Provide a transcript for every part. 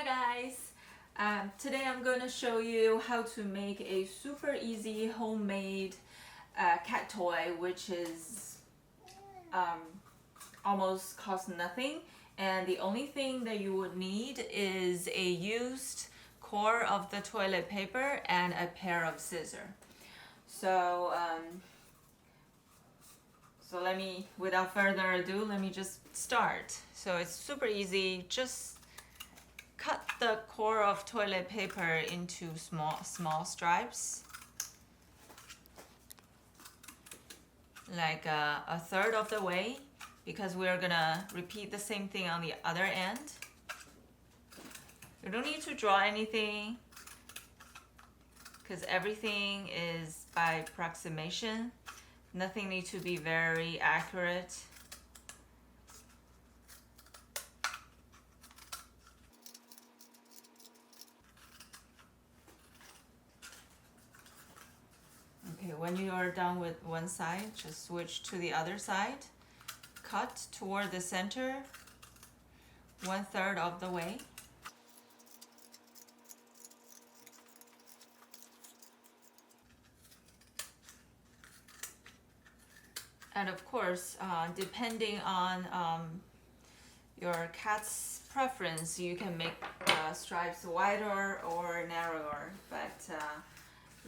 guys! Today I'm going to show you how to make a super easy homemade cat toy, which is almost cost nothing, and the only thing that you would need is a used core of the toilet paper and a pair of scissors. So without further ado, let me just start. So it's super easy. Just cut the core of toilet paper into small stripes, like a third of the way, because we're gonna repeat the same thing on the other end. You don't need to draw anything because everything is by approximation. Nothing needs to be very accurate. Okay, when you are done with one side, just switch to the other side. Cut toward the center, 1/3 of the way. And of course, depending on your cat's preference, you can make stripes wider or narrower. But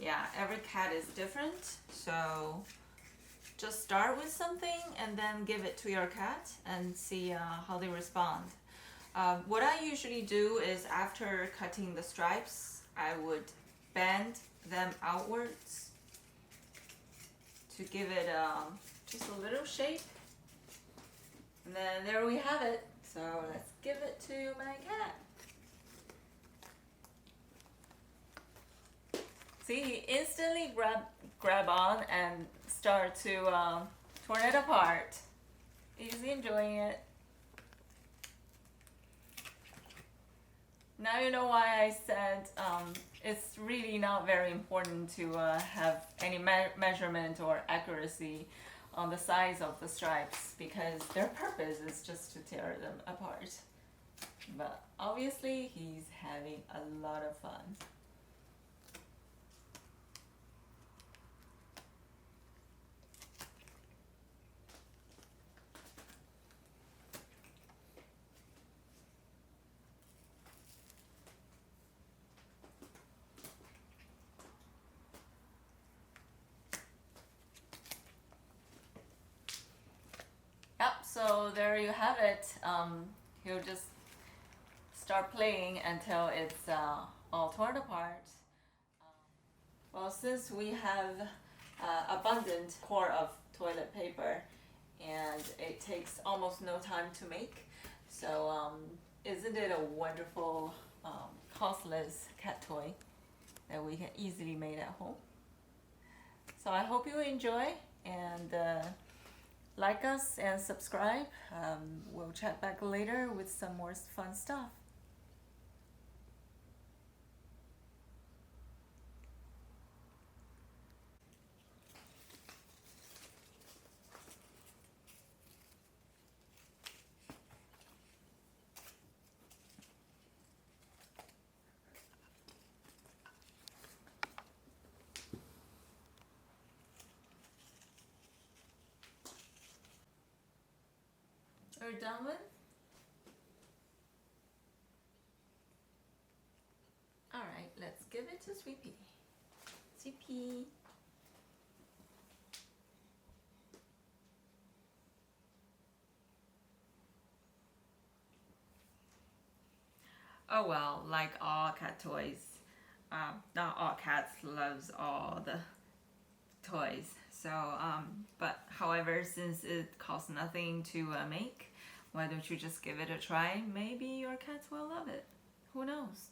yeah, every cat is different. So just start with something and then give it to your cat and see how they respond. What I usually do is after cutting the stripes, I would bend them outwards to give it just a little shape. And then there we have it. So let's give it to my cat. See, he instantly grab on and start to torn it apart. He's enjoying it. Now you know why I said it's really not very important to have any measurement or accuracy on the size of the stripes, because their purpose is just to tear them apart. But obviously he's having a lot of fun. Yep, so there you have it. He'll just start playing until it's all torn apart. Well, since we have abundant core of toilet paper and it takes almost no time to make, so isn't it a wonderful costless cat toy that we can easily make at home? So I hope you enjoy, and like us and subscribe. We'll chat back later with some more fun stuff. Are you done with? Alright, let's give it to Sweet Pea. Sweet Pea. Oh well, like all cat toys, not all cats loves all the toys. So, but however, since it costs nothing to make, why don't you just give it a try? Maybe your cats will love it. Who knows?